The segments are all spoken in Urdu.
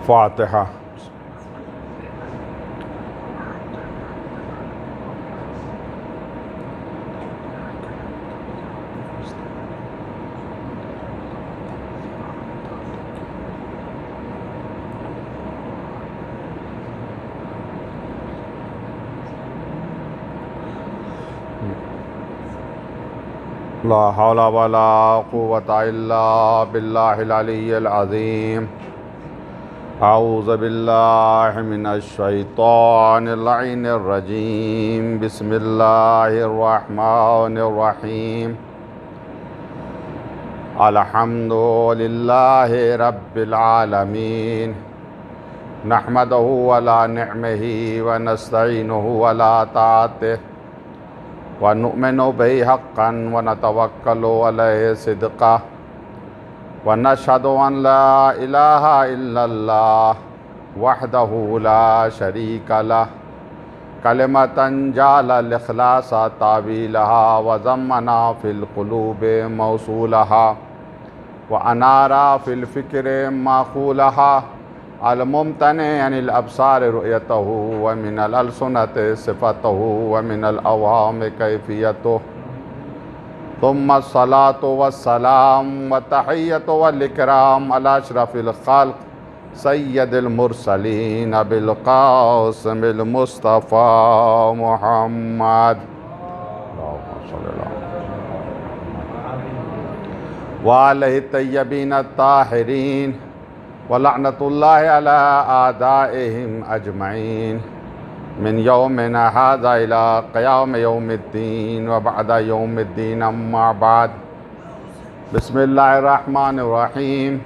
فاتحہ۔ لا حول ولا قوة الا باللہ العلی العظیم۔ اعوذ باللہ من الشیطان اللعین الرجیم۔ بسم اللہ الرحمن الرحیم۔ الحمد للہ رب العالمین، نحمدہ علی نعمہ ونستعینہ علی طاعتہ، وَنُؤْمِنُ بِهِ حَقًّا وَنَتَوَكَّلُ عَلَيْهِ صِدْقًا، وَنَشْهَدُ أَنْ لَا إِلَهَ إِلَّا اللَّهُ وَحْدَهُ لَا شَرِيكَ لَهُ كَلِمَةً جَعَلَ الْإِخْلَاصَ تَأْوِيلَهَا وَزَمَّنَ فِي الْقُلُوبِ مَوْصُولَهَا وَأَنَارَ فِي الْفِكْرِ مَعْقُولَهَا الممتنع عن الابصار رؤيته ومن الالسنة صفته ومن الاوهام كيفيته، ثم الصلاة والسلام والتحية والاكرام على اشرف الخلق سيد المرسلين بالقاسم المصطفى محمد وآله الطيبين الطاهرين، وَلَعْنَةُ اللَّهِ عَلَىٰ أَعْدَائِهِمْ أَجْمَعِينَ من يومنا هذا إلى قيام يوم الدين وبعد يوم الدين، أما بعد. بسم الله الرحمن الرحيم.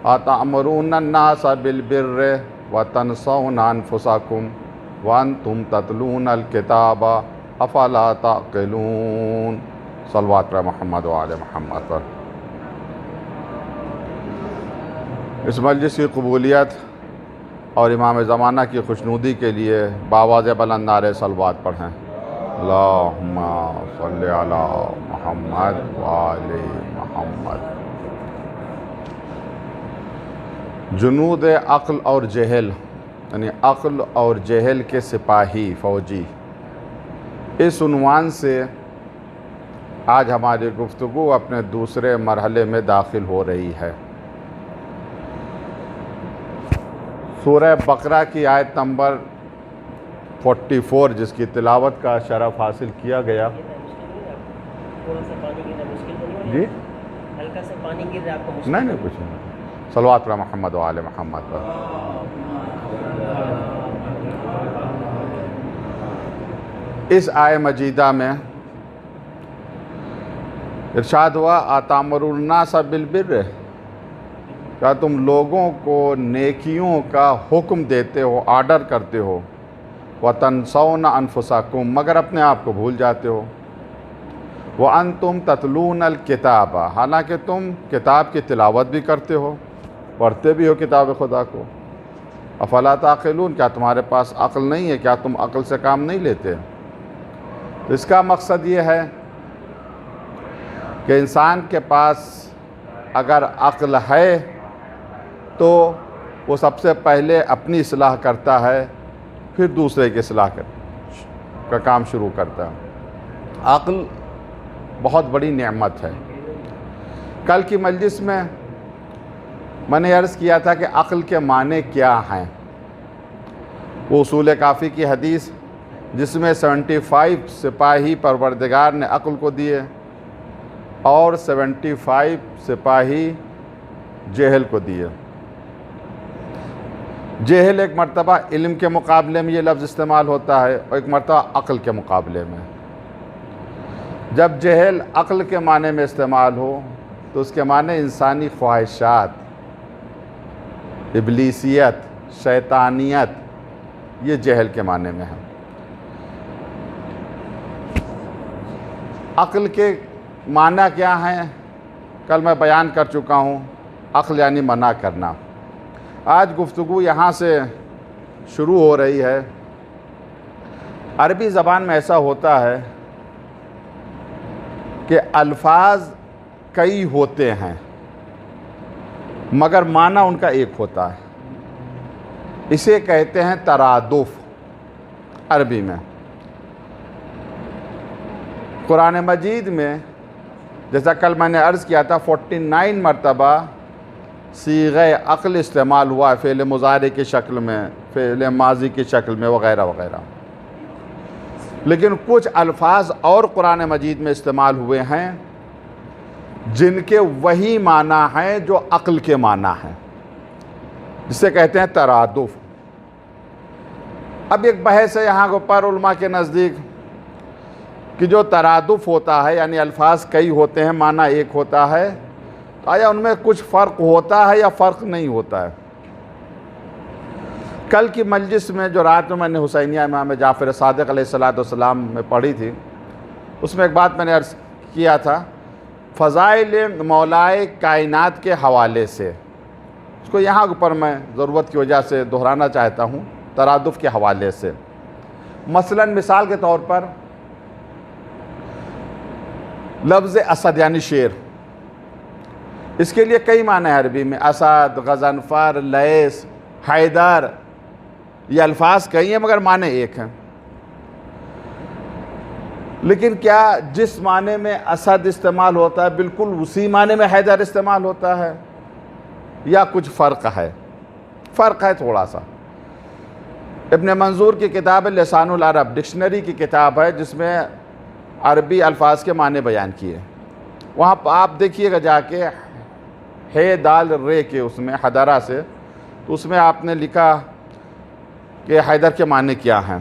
أتأمرون الناس بالبر وتنسون أنفسكم وأنتم تتلون الكتاب أفلا تعقلون. صلوات محمد وآل محمد پر. اس مجلس کی قبولیت اور امام زمانہ کی خوشنودی کے لیے بآواز بلند نعرے صلوات پڑھیں۔ اللہم صلی علی محمد وآل محمد۔ جنود عقل اور جہل، یعنی عقل اور جہل کے سپاہی فوجی، اس عنوان سے آج ہماری گفتگو اپنے دوسرے مرحلے میں داخل ہو رہی ہے۔ سورہ بقرہ کی آیت نمبر 44 جس کی تلاوت کا شرف حاصل کیا گیا۔ جی ہلکا سے پانی گر رہا ہے آپ کو؟ نہیں کچھ نہیں۔ صلوات پر محمد و آل محمد پر۔ اس آیہ مجیدہ میں ارشاد ہوا آتامرون الناس بالبر، کیا تم لوگوں کو نیکیوں کا حکم دیتے ہو، آرڈر کرتے ہو، وَتَنْسَوْنَ أَنفُسَكُمْ، مگر اپنے آپ کو بھول جاتے ہو، وَأَنْتُمْ تَتْلُونَ الْكِتَابَ، حالانکہ تم کتاب کی تلاوت بھی کرتے ہو، پڑھتے بھی ہو کتاب خدا کو، أَفَلَا تَعْقِلُونَ، کیا تمہارے پاس عقل نہیں ہے، کیا تم عقل سے کام نہیں لیتے؟ تو اس کا مقصد یہ ہے کہ انسان کے پاس اگر عقل ہے تو وہ سب سے پہلے اپنی اصلاح کرتا ہے، پھر دوسرے کی اصلاح کا کام شروع کرتا ہے۔ عقل بہت بڑی نعمت ہے۔ کل کی مجلس میں نے عرض کیا تھا کہ عقل کے معنی کیا ہیں۔ وہ اصول کافی کی حدیث جس میں 75 سپاہی پروردگار نے عقل کو دیے اور 75 سپاہی جہل کو دیے۔ جہل ایک مرتبہ علم کے مقابلے میں یہ لفظ استعمال ہوتا ہے اور ایک مرتبہ عقل کے مقابلے میں۔ جب جہل عقل کے معنی میں استعمال ہو تو اس کے معنی انسانی خواہشات، ابلیسیت، شیطانیت، یہ جہل کے معنی میں ہے۔ عقل کے معنی کیا ہیں کل میں بیان کر چکا ہوں۔ عقل یعنی منع کرنا۔ آج گفتگو یہاں سے شروع ہو رہی ہے۔ عربی زبان میں ایسا ہوتا ہے کہ الفاظ کئی ہوتے ہیں مگر معنی ان کا ایک ہوتا ہے۔ اسے کہتے ہیں ترادف عربی میں۔ قرآن مجید میں جیسا کل میں نے عرض کیا تھا 49 مرتبہ صیغہ عقل استعمال ہوا ہے، فعل مضارع کی شکل میں، فعل ماضی کی شکل میں، وغیرہ وغیرہ۔ لیکن کچھ الفاظ اور قرآن مجید میں استعمال ہوئے ہیں جن کے وہی معنی ہیں جو عقل کے معنی ہیں، جسے کہتے ہیں ترادف۔ اب ایک بحث ہے یہاں پر علماء کے نزدیک کہ جو ترادف ہوتا ہے، یعنی الفاظ کئی ہوتے ہیں، معنی ایک ہوتا ہے، تو آیا ان میں کچھ فرق ہوتا ہے یا فرق نہیں ہوتا ہے؟ کل کی مجلس میں جو رات میں نے حسینیہ امام جعفر صادق علیہ السلام میں پڑھی تھی، اس میں ایک بات میں نے عرض کیا تھا، فضائل مولائے کائنات کے حوالے سے، اس کو یہاں پر میں ضرورت کی وجہ سے دہرانا چاہتا ہوں، ترادف کے حوالے سے۔ مثلا مثال کے طور پر لفظ اسد یعنی شیر، اس کے لیے کئی معنی ہیں عربی میں، اسد، غضنفر، لیث، حیدر، یہ الفاظ کئی ہیں مگر معنی ایک ہیں۔ لیکن کیا جس معنی میں اسد استعمال ہوتا ہے بالکل اسی معنی میں حیدر استعمال ہوتا ہے یا کچھ فرق ہے؟ فرق ہے تھوڑا سا۔ ابن منظور کی کتاب لسان العرب ڈکشنری کی کتاب ہے جس میں عربی الفاظ کے معنی بیان کیے، وہاں آپ دیکھیے گا جا کے ہے دال رے کے اس میں حدرہ سے، تو اس میں آپ نے لکھا کہ حیدر کے معنی کیا ہیں۔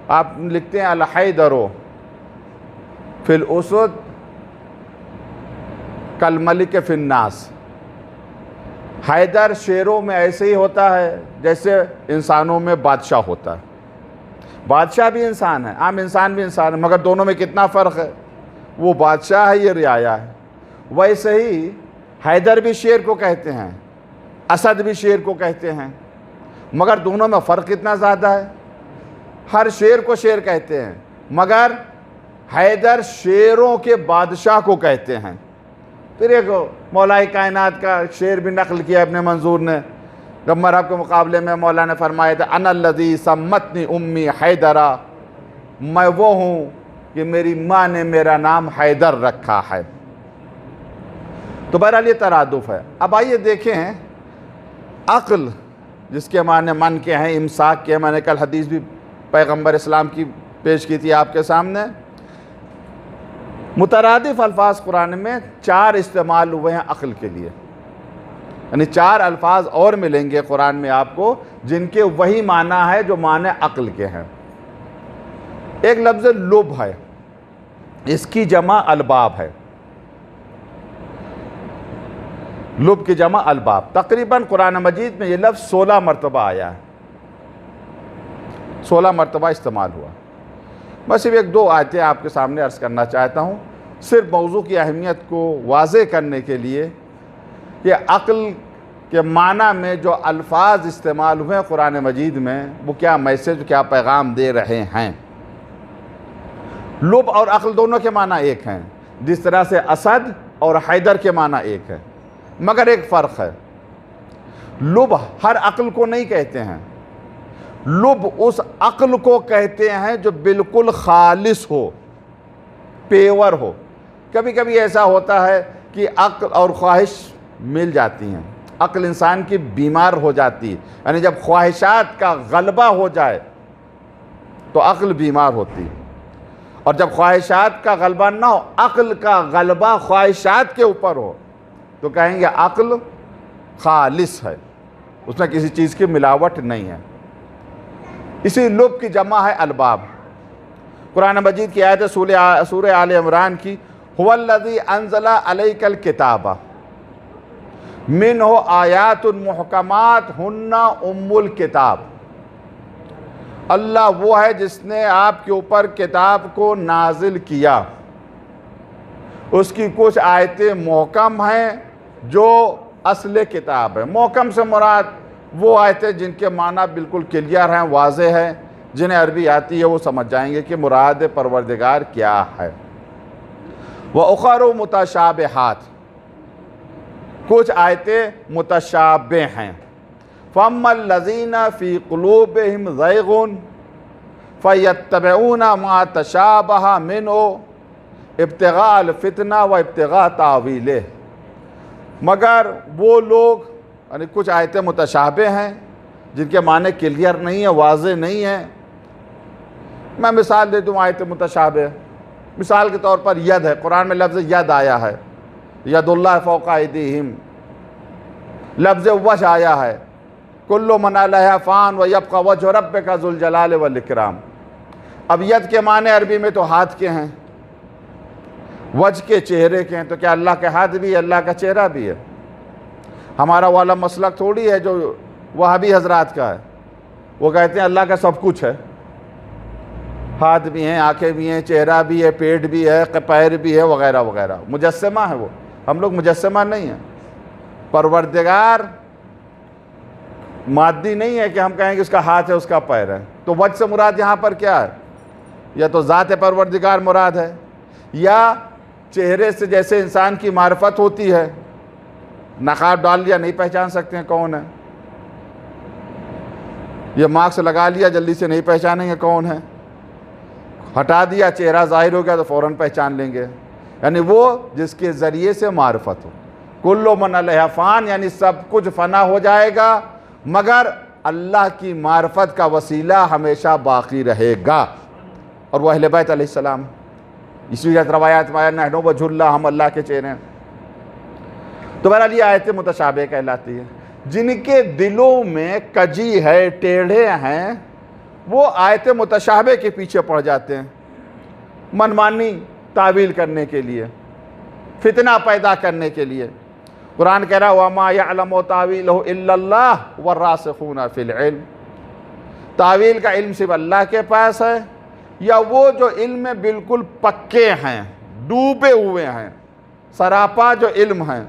آپ لکھتے ہیں الحیدرو فی الاسد کالملک فی الناس، حیدر شیروں میں ایسے ہی ہوتا ہے جیسے انسانوں میں بادشاہ ہوتا ہے۔ بادشاہ بھی انسان ہے، عام انسان بھی انسان ہے، مگر دونوں میں کتنا فرق ہے، وہ بادشاہ ہے، یہ رعایا ہے۔ ویسے ہی حیدر بھی شیر کو کہتے ہیں، اسد بھی شیر کو کہتے ہیں، مگر دونوں میں فرق کتنا زیادہ ہے۔ ہر شیر کو شیر کہتے ہیں مگر حیدر شیروں کے بادشاہ کو کہتے ہیں۔ پھر ایک مولائے کائنات کا شعر بھی نقل کیا ابن منظور نے، جب مرحب کے مقابلے میں مولا نے فرمایا تھا انا الذی سمتنی امی حیدرا، میں وہ ہوں کہ میری ماں نے میرا نام حیدر رکھا ہے۔ تو بہرحال یہ ترادف ہے۔ اب آئیے دیکھیں عقل جس کے معنی من کے ہیں، امساک کے، میں نے کل حدیث بھی پیغمبر اسلام کی پیش کی تھی آپ کے سامنے۔ مترادف الفاظ قرآن میں 4 استعمال ہوئے ہیں عقل کے لیے، یعنی 4 الفاظ اور ملیں گے قرآن میں آپ کو جن کے وہی معنی ہے جو معنی عقل کے ہیں۔ ایک لفظ لب ہے، اس کی جمع الباب ہے، لب کی جمع الباب۔ تقریباً قرآن مجید میں یہ لفظ 16 مرتبہ آیا ہے، 16 مرتبہ استعمال ہوا۔ میں صرف 1-2 آیتیں آپ کے سامنے عرض کرنا چاہتا ہوں، صرف موضوع کی اہمیت کو واضح کرنے کے لیے کہ عقل کے معنی میں جو الفاظ استعمال ہوئے ہیں قرآن مجید میں وہ کیا میسج، کیا پیغام دے رہے ہیں۔ لب اور عقل دونوں کے معنی ایک ہیں، جس طرح سے اسد اور حیدر کے معنی ایک ہے، مگر ایک فرق ہے۔ لب ہر عقل کو نہیں کہتے ہیں، لب اس عقل کو کہتے ہیں جو بالکل خالص ہو، پیور ہو۔ کبھی کبھی ایسا ہوتا ہے کہ عقل اور خواہش مل جاتی ہیں، عقل انسان کی بیمار ہو جاتی ہے، یعنی جب خواہشات کا غلبہ ہو جائے تو عقل بیمار ہوتی ہے، اور جب خواہشات کا غلبہ نہ ہو، عقل کا غلبہ خواہشات کے اوپر ہو تو کہیں گے عقل خالص ہے، اس میں کسی چیز کی ملاوٹ نہیں ہے۔ اسی لب کی جمع ہے الباب۔ قرآن مجید کی آیت سورہ آل عمران کی هو الذی انزل علیک الکتاب منہ آیات محکمات ہن ام الکتاب، اللہ وہ ہے جس نے آپ کے اوپر کتاب کو نازل کیا، اس کی کچھ آیتیں محکم ہیں جو اصل کتاب ہے۔ محکم سے مراد وہ آیتیں جن کے معنی بالکل کلیئر ہیں، واضح ہیں، جنہیں عربی آتی ہے وہ سمجھ جائیں گے کہ مراد پروردگار کیا ہے۔ وَأُخَرُ مُتَشَابِهَاتٍ، کچھ آیتیں متشابہ ہیں، فَأَمَّا الَّذِينَ فِي قُلُوبِهِمْ زَيْغٌ فَيَتَّبِعُونَ مَا تَشَابَهَ مِنْهُ ابتغاء الفتنہ و ابتغاء تاویلہ، مگر وہ لوگ یعنی کچھ آیتیں متشابہ ہیں جن کے معنی کلیئر نہیں ہیں، واضح نہیں ہیں۔ میں مثال دے دوں آیت متشابہ، مثال کے طور پر ید ہے، قرآن میں لفظ ید آیا ہے، ید اللہ فوق ایدیہم، لفظ وجہ آیا ہے، کل من علیہا فان و یبقی وجہ ربک ذو الجلال والاکرام۔ اب ید کے معنی عربی میں تو ہاتھ کے ہیں، وجہ کے چہرے کے ہیں، تو کیا اللہ کے ہاتھ بھی ہے، اللہ کا چہرہ بھی ہے؟ ہمارا والا مسلک تھوڑی ہے جو وہابی حضرات کا ہے، وہ کہتے ہیں اللہ کا سب کچھ ہے، ہاتھ بھی ہیں، آنکھیں بھی ہیں، چہرہ بھی ہے، پیٹ بھی ہے، پیر بھی ہے، وغیرہ وغیرہ، مجسمہ ہے وہ۔ ہم لوگ مجسمہ نہیں ہیں۔ پروردگار مادی نہیں ہے کہ ہم کہیں کہ اس کا ہاتھ ہے، اس کا پیر ہے۔ تو وجہ سے مراد یہاں پر کیا ہے؟ یا تو ذات پروردگار مراد ہے، یا چہرے سے جیسے انسان کی معرفت ہوتی ہے، نقاب ڈال لیا نہیں پہچان سکتے ہیں کون ہے، یہ ماسک لگا لیا جلدی سے نہیں پہچانیں گے کون ہے، ہٹا دیا چہرہ ظاہر ہو گیا تو فوراً پہچان لیں گے، یعنی وہ جس کے ذریعے سے معرفت ہو۔ کل من علیہا فان، یعنی سب کچھ فنا ہو جائے گا مگر اللہ کی معرفت کا وسیلہ ہمیشہ باقی رہے گا، اور وہ اہل بیت علیہ السلام۔ اسی وجہ روایات میں آیا نحن وجہ اللہ، ہم اللہ کے چہرے ہیں۔ تو بہرحال یہ آیتیں متشابہ کہلاتی ہے۔ جن کے دلوں میں کجی ہے، ٹیڑھے ہیں، وہ آیت متشابہ کے پیچھے پڑ جاتے ہیں، منمانی تعویل کرنے کے لیے، فتنہ پیدا کرنے کے لیے۔ قرآن کہہ رہا ہے وَمَا يَعْلَمُ تَعْوِيلَهُ إِلَّا اللَّهُ وَالرَّاسِخُونَ فِي الْعِلْمِ، تعویل کا علم صرف اللہ کے پاس ہے، یا وہ جو علم میں بالکل پکے ہیں، ڈوبے ہوئے ہیں، سراپا جو علم ہیں۔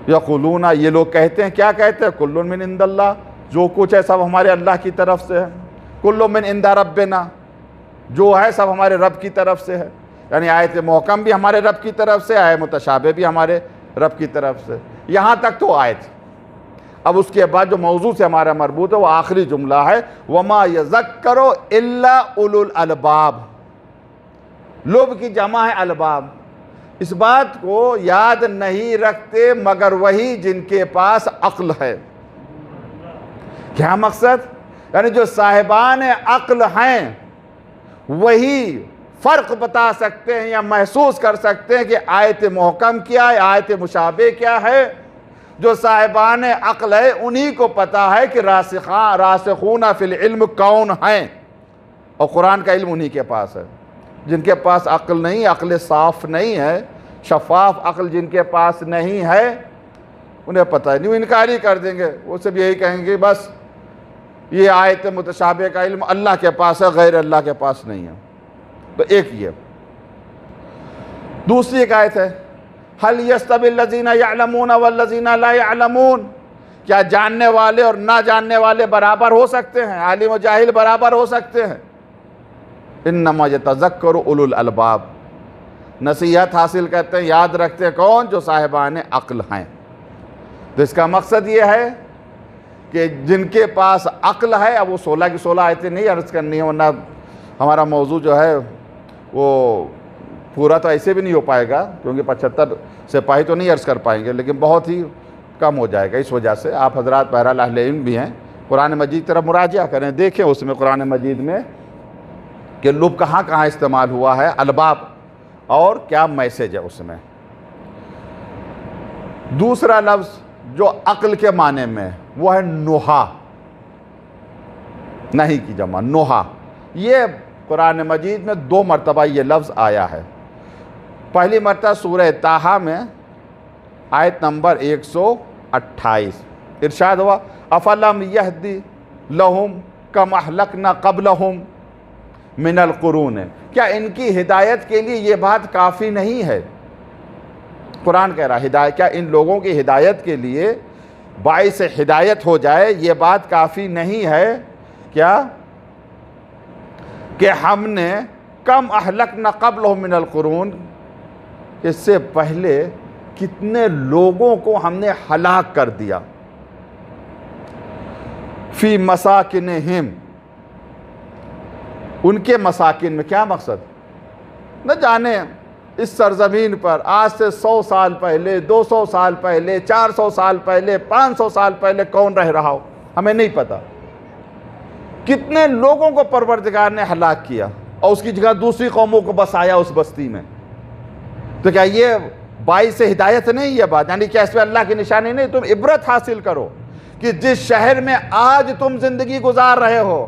یقولون، یہ لوگ کہتے ہیں، کیا کہتے ہیں؟ کل من عند اللہ، جو کچھ ہے سب ہمارے اللہ کی طرف سے ہے، کل من عند ربنا، جو ہے سب ہمارے رب کی طرف سے ہے، یعنی آیت محکم بھی ہمارے رب کی طرف سے، آیت متشابہ بھی ہمارے رب کی طرف سے۔ یہاں تک تو آیت۔ اب اس کے بعد جو موضوع سے ہمارا مربوط ہے وہ آخری جملہ ہے وَمَا يَذَكَّرُ إِلَّا أُولُو الْأَلْبَابِ، لب کی جمع ہے الباب، اس بات کو یاد نہیں رکھتے مگر وہی جن کے پاس عقل ہے۔ کیا مقصد؟ یعنی جو صاحبان عقل ہیں وہی فرق بتا سکتے ہیں یا محسوس کر سکتے ہیں کہ آیت محکم کیا ہے، آیت مشابہ کیا ہے۔ جو صاحبان عقل ہے انہی کو پتا ہے کہ راسخون فی العلم کون ہیں، اور قرآن کا علم انہی کے پاس ہے۔ جن کے پاس عقل نہیں، عقل صاف نہیں ہے، شفاف عقل جن کے پاس نہیں ہے، انہیں پتہ نہیں، وہ انکاری کر دیں گے، وہ سب یہی کہیں گے بس یہ آیت متشابہ کا علم اللہ کے پاس ہے، غیر اللہ کے پاس نہیں ہے۔ تو ایک یہ دوسری ایک آیت ہے هل يستوي الذين يعلمون والذين لا يعلمون، کیا جاننے والے اور نہ جاننے والے برابر ہو سکتے ہیں؟ عالم و جاہل برابر ہو سکتے ہیں؟ انما يتذکر اولو الالباب، نصیحت حاصل کرتے ہیں، یاد رکھتے ہیں کون؟ جو صاحبان عقل ہیں۔ تو اس کا مقصد یہ ہے کہ جن کے پاس عقل ہے، اب وہ 16 کی 16 آیتیں نہیں عرض کرنی ہے ورنہ ہمارا موضوع جو ہے وہ پورا تو ایسے بھی نہیں ہو پائے گا، کیونکہ 75 سپاہی تو نہیں عرض کر پائیں گے، لیکن بہت ہی کم ہو جائے گا۔ اس وجہ سے آپ حضرات بہرحال اہل علم بھی ہیں، قرآن مجید طرف مراجعہ کریں، دیکھیں اس میں قرآن مجید میں کہ لب کہاں کہاں استعمال ہوا ہے، الباب، اور کیا میسج ہے اس میں۔ دوسرا لفظ جو عقل کے معنی میں وہ ہے نہا، نہیں کی جمع نہا۔ یہ قرآن مجید میں 2 مرتبہ یہ لفظ آیا ہے۔ پہلی مرتبہ سورہ طٰہٰ میں آیت نمبر 128 ارشاد ہوا افلم یہدی لہم کم اہلکنا قبلہم من القرون، کیا ان کی ہدایت کے لیے یہ بات کافی نہیں ہے؟ قرآن کہہ رہا ہدایت، کیا ان لوگوں کی ہدایت کے لیے باعث ہدایت ہو جائے یہ بات کافی نہیں ہے کیا کہ ہم نے کم اہلکنا قبلہم من القرون، اس سے پہلے کتنے لوگوں کو ہم نے ہلاک کر دیا۔ فی مساکنہم، ان کے مساکن میں. کیا مقصد؟ نہ جانے اس سرزمین پر آج سے 100 سال پہلے، 200 سال پہلے، 400 سال پہلے، 500 سال پہلے کون رہ رہا ہو، ہمیں نہیں پتا. کتنے لوگوں کو پروردگار نے ہلاک کیا اور اس کی جگہ دوسری قوموں کو بسایا اس بستی میں. تو کیا یہ باعث ہدایت نہیں یہ بات؟ یعنی کیا اس میں اللہ کی نشانی نہیں؟ تم عبرت حاصل کرو کہ جس شہر میں آج تم زندگی گزار رہے ہو،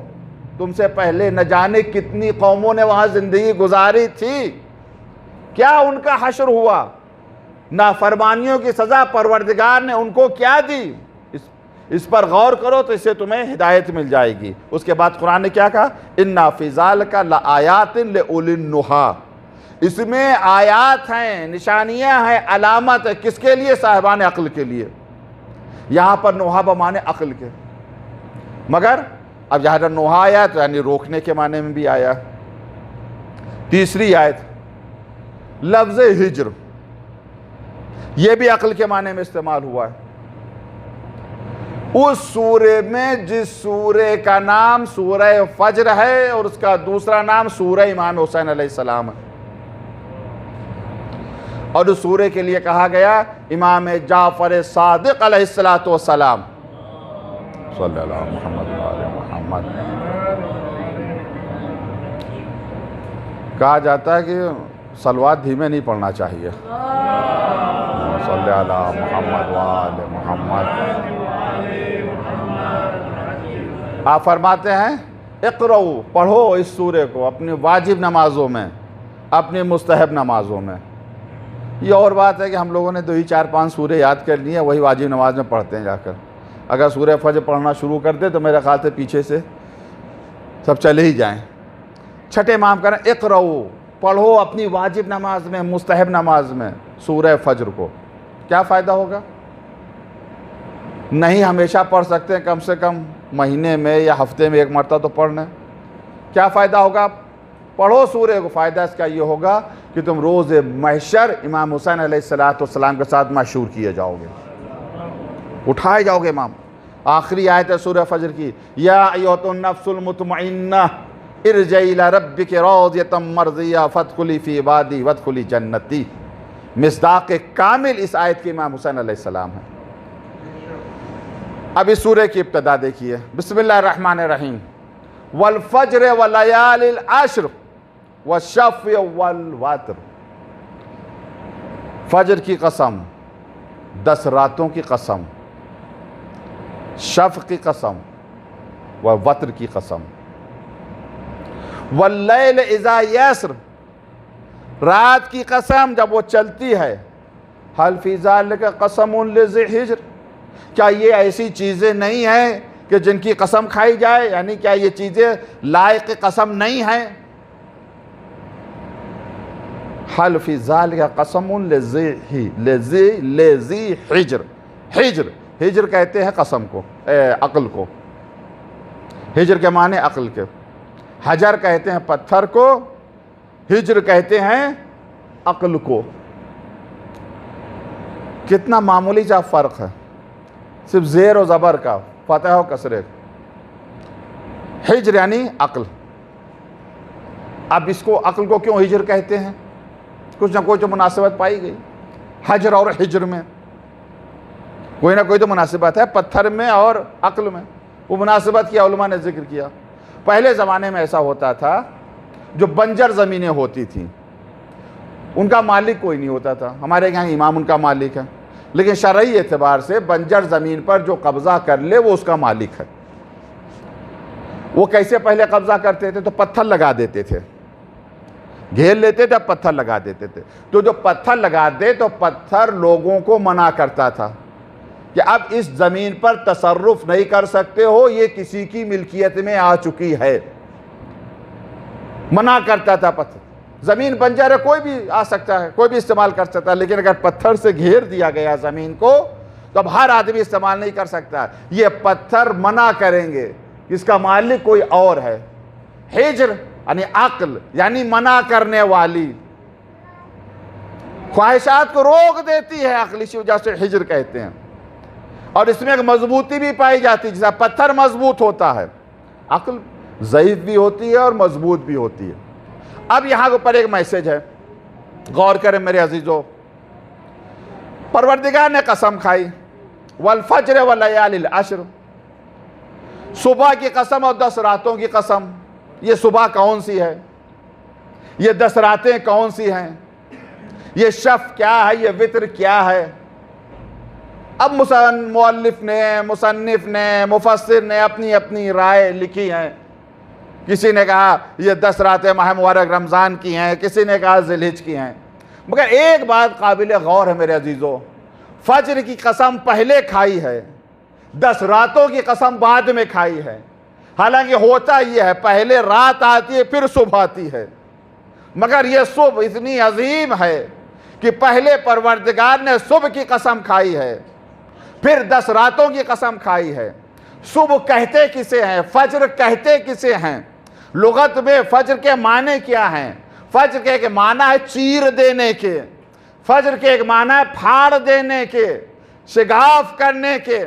تم سے پہلے نہ جانے کتنی قوموں نے وہاں زندگی گزاری تھی. کیا ان کا حشر ہوا؟ نافرمانیوں کی سزا پروردگار نے ان کو کیا دی؟ اس پر غور کرو تو اس سے تمہیں ہدایت مل جائے گی. اس کے بعد قرآن نے کیا کہا؟ اِنَّا فِي ذَلِكَ لَآيَاتٍ لِأُولِي النُّہَىٰ. اس میں آیات ہیں، نشانیاں ہیں، علامت ہے. کس کے لیے؟ صاحبان عقل کے لیے. یہاں پر نوحا بمانے عقل کے، مگر اب جہاں نوحا آیا تو یعنی روکنے کے معنی میں بھی آیا. تیسری آیت لفظ ہجر، یہ بھی عقل کے معنی میں استعمال ہوا ہے. اس سورے میں جس سورے کا نام سورہ فجر ہے اور اس کا دوسرا نام سورہ امام حسین علیہ السلام ہے، اور اس سورے کے لیے کہا گیا امام جعفر صادق علیہ السلام. صلی اللہ علیہ محمد وآل محمد. کہا جاتا ہے کہ صلوات دھیمے نہیں پڑھنا چاہیے. صلی اللہ علیہ محمد وآل محمد. آپ فرماتے ہیں اقرؤ، پڑھو اس سورے کو اپنی واجب نمازوں میں، اپنی مستحب نمازوں میں. یہ اور بات ہے کہ ہم لوگوں نے 2 ہی 4-5 سورے یاد کر لی ہیں، وہی واجب نماز میں پڑھتے ہیں جا کر. اگر سورہ فجر پڑھنا شروع کر دے تو میرے خیال سے پیچھے سے سب چلے ہی جائیں. چھٹے امام کریں اقرؤ، پڑھو اپنی واجب نماز میں، مستحب نماز میں سورہ فجر کو. کیا فائدہ ہوگا؟ نہیں ہمیشہ پڑھ سکتے ہیں، کم سے کم مہینے میں یا ہفتے میں 1 مرتبہ تو پڑھنا. کیا فائدہ ہوگا؟ پڑھو سورے کو. فائدہ اس کا یہ ہوگا کہ تم روز محشر امام حسین علیہ السلام کے ساتھ محشور کیے جاؤ گے، اٹھائے جاؤ گے امام. آخری آیت ہے سورہ فجر کی، یا ایھا النفس المطمئنہ ارجعی الی ربک راضیۃ مرضیہ فادخلی فی عبادی وادخلی جنتی. مصداق کامل اس آیت کے امام حسین علیہ السلام ہے. اب اس سورے کی ابتدا دیکھیے. بسم اللہ الرحمن الرحیم. والفجر ولیال العشر والشفع والوتر. فجر کی قسم، 10 راتوں کی قسم، شفع کی قسم و وتر کی قسم. واللیل اذا یسر، رات کی قسم جب وہ چلتی ہے. حل فی ذلک قسم لذی حجر، کیا یہ ایسی چیزیں نہیں ہیں کہ جن کی قسم کھائی جائے؟ یعنی کیا یہ چیزیں لائق قسم نہیں ہیں؟ حل فی ذلک قسم لذی حجر. ہجر کہتے ہیں قسم کو، عقل کو. ہجر کے معنی عقل کے. حجر کہتے ہیں پتھر کو، ہجر کہتے ہیں عقل کو. کتنا معمولی سا فرق ہے، صرف زیر و زبر کا، فتح و کسرے. ہجر یعنی عقل. اب اس کو عقل کو کیوں ہجر کہتے ہیں؟ کچھ نہ کوئی تو مناسبت پائی گئی. حجر اور ہجر میں کوئی نہ کوئی تو مناسبت ہے، پتھر میں اور عقل میں. وہ مناسبت کیا علماء نے ذکر کیا. پہلے زمانے میں ایسا ہوتا تھا، جو بنجر زمینیں ہوتی تھیں ان کا مالک کوئی نہیں ہوتا تھا. ہمارے یہاں امام ان کا مالک ہے، لیکن شرعی اعتبار سے بنجر زمین پر جو قبضہ کر لے وہ اس کا مالک ہے. وہ کیسے پہلے قبضہ کرتے تھے؟ تو پتھر لگا دیتے تھے، گھیر لیتے تھے، پتھر لگا دیتے تھے. تو جو پتھر لگا دے تو پتھر لوگوں کو منع کرتا تھا کہ اب اس زمین پر تصرف نہیں کر سکتے ہو، یہ کسی کی ملکیت میں آ چکی ہے. منع کرتا تھا پتھر. زمین بنجر ہے، کوئی بھی آ سکتا ہے، کوئی بھی استعمال کر سکتا ہے، لیکن اگر پتھر سے گھیر دیا گیا زمین کو تو اب ہر آدمی استعمال نہیں کر سکتا. یہ پتھر منع کریں گے، اس کا مالک کوئی اور ہے. ہجر یعنی عقل، یعنی منع کرنے والی، خواہشات کو روک دیتی ہے عقل، اسی وجہ سے ہجر کہتے ہیں. اور اس میں ایک مضبوطی بھی پائی جاتی ہے، جیسا پتھر مضبوط ہوتا ہے، عقل ضعیف بھی ہوتی ہے اور مضبوط بھی ہوتی ہے۔ اب یہاں کے اوپر ایک میسج ہے، غور کریں میرے عزیزو۔ پروردگار نے قسم کھائی، والفجر والیال العشر، صبح کی قسم اور 10 راتوں کی قسم۔ یہ صبح کون سی ہے؟ یہ 10 راتیں کون سی ہیں؟ یہ شف کیا ہے؟ یہ وتر کیا ہے؟ اب مؤلف نے، مصنف نے، مفسر نے اپنی اپنی رائے لکھی ہیں۔ کسی نے کہا یہ 10 راتیں ماہ مبارک رمضان کی ہیں، کسی نے کہا ذی الحجہ کی ہیں۔ مگر ایک بات قابل غور ہے میرے عزیزو، فجر کی قسم پہلے کھائی ہے، 10 راتوں کی قسم بعد میں کھائی ہے۔ حالانکہ ہوتا یہ ہے، پہلے رات آتی ہے پھر صبح آتی ہے، مگر یہ صبح اتنی عظیم ہے کہ پہلے پروردگار نے صبح کی قسم کھائی ہے، پھر 10 راتوں کی قسم کھائی ہے۔ صبح کہتے کسے ہیں؟ فجر کہتے کسے ہیں؟ لغت میں فجر کے معنی کیا ہیں؟ فجر کے ایک معنی ہے چیر دینے کے، فجر کے ایک معنی ہے پھاڑ دینے کے، شگاف کرنے کے۔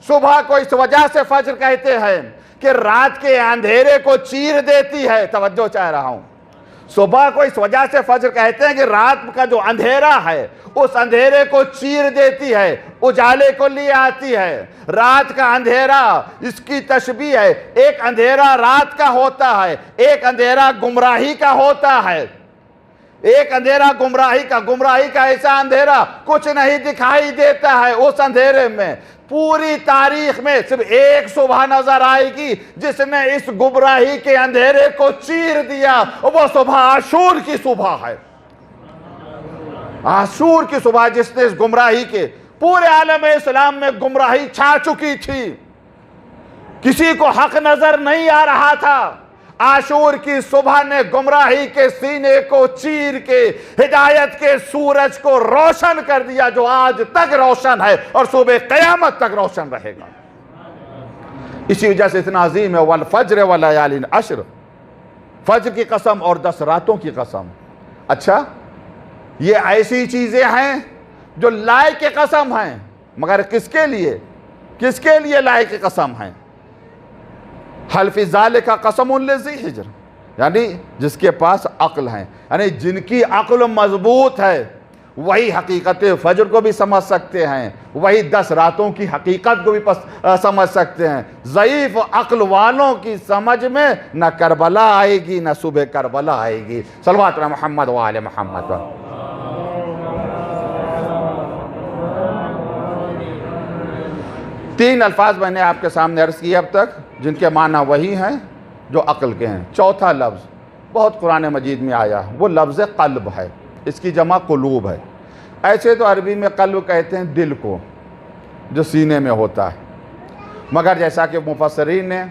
صبح کو اس وجہ سے فجر کہتے ہیں کہ رات کے اندھیرے کو چیر دیتی ہے۔ توجہ چاہ رہا ہوں، صبح کو اس وجہ سے فجر کہتے ہیں کہ رات کا جو اندھیرا ہے اس اندھیرے کو چیر دیتی ہے، اجالے کو لے آتی ہے۔ رات کا اندھیرا اس کی تشبیہ ہے، ایک اندھیرا رات کا ہوتا ہے، ایک اندھیرا گمراہی کا ہوتا ہے، ایک اندھیرا گمراہی کا ایسا اندھیرا کچھ نہیں دکھائی دیتا ہے۔ اس اندھیرے میں پوری تاریخ میں صرف ایک صبح نظر آئے گی جس نے اس گمراہی کے اندھیرے کو چیر دیا، وہ صبح عاشور کی صبح ہے۔ عاشور کی صبح جس نے اس گمراہی کے، پورے عالم اسلام میں گمراہی چھا چکی تھی، کسی کو حق نظر نہیں آ رہا تھا۔ عاشور کی صبح نے گمراہی کے سینے کو چیر کے ہدایت کے سورج کو روشن کر دیا، جو آج تک روشن ہے اور صبح قیامت تک روشن رہے گا۔ اسی وجہ سے اتنا عظیم ہے، والفجر والیال العشر، فجر کی قسم اور 10 راتوں کی قسم۔ اچھا، یہ ایسی چیزیں ہیں جو لائق قسم ہیں، مگر کس کے لیے لائق قسم ہیں؟ حل فی ذالک قسم لذی حجر، یعنی جس کے پاس عقل ہے، یعنی جن کی عقل مضبوط ہے وہی حقیقت فجر کو بھی سمجھ سکتے ہیں، وہی 10 راتوں کی حقیقت کو بھی سمجھ سکتے ہیں۔ ضعیف عقل والوں کی سمجھ میں نہ کربلا آئے گی نہ صبح کربلا آئے گی۔ صلوات علی محمد و آل محمد۔ 3 الفاظ میں نے آپ کے سامنے عرض کیے اب تک، جن کے معنی وہی ہیں جو عقل کے ہیں۔ چوتھا لفظ بہت قرآن مجید میں آیا، وہ لفظ قلب ہے، اس کی جمع قلوب ہے۔ ایسے تو عربی میں قلب کہتے ہیں دل کو، جو سینے میں ہوتا ہے، مگر جیسا کہ مفسرین نے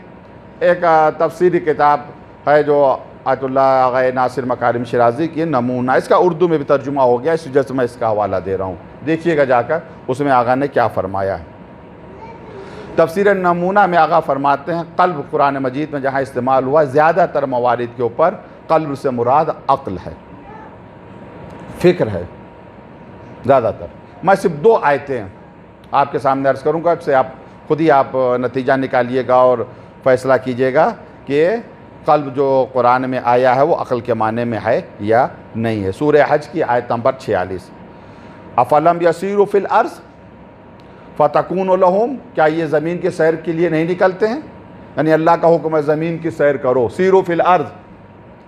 ایک تفسیری کتاب ہے جو آیت اللہ آغا ناصر مکارم شیرازی کی نمونہ، اس کا اردو میں بھی ترجمہ ہو گیا، اس وجہ سے میں اس کا حوالہ دے رہا ہوں، دیکھیے گا جا کر اس میں آغا نے کیا فرمایا ہے۔ تفسیر نمونہ میں آغا فرماتے ہیں قلب قرآن مجید میں جہاں استعمال ہوا، زیادہ تر موارد کے اوپر قلب سے مراد عقل ہے، فکر ہے زیادہ تر۔ میں صرف 2 آیتیں آپ کے سامنے عرض کروں گا، سے آپ خود ہی آپ نتیجہ نکالیے گا اور فیصلہ کیجیے گا کہ قلب جو قرآن میں آیا ہے وہ عقل کے معنی میں ہے یا نہیں ہے۔ سورہ حج کی آیت نمبر 46، افلم یسیروا فی الارض فتکون لہم، کیا یہ زمین کی سیر کے لیے نہیں نکلتے ہیں؟ یعنی اللہ کا حکم ہے زمین کی سیر کرو، سیروا فی الارض،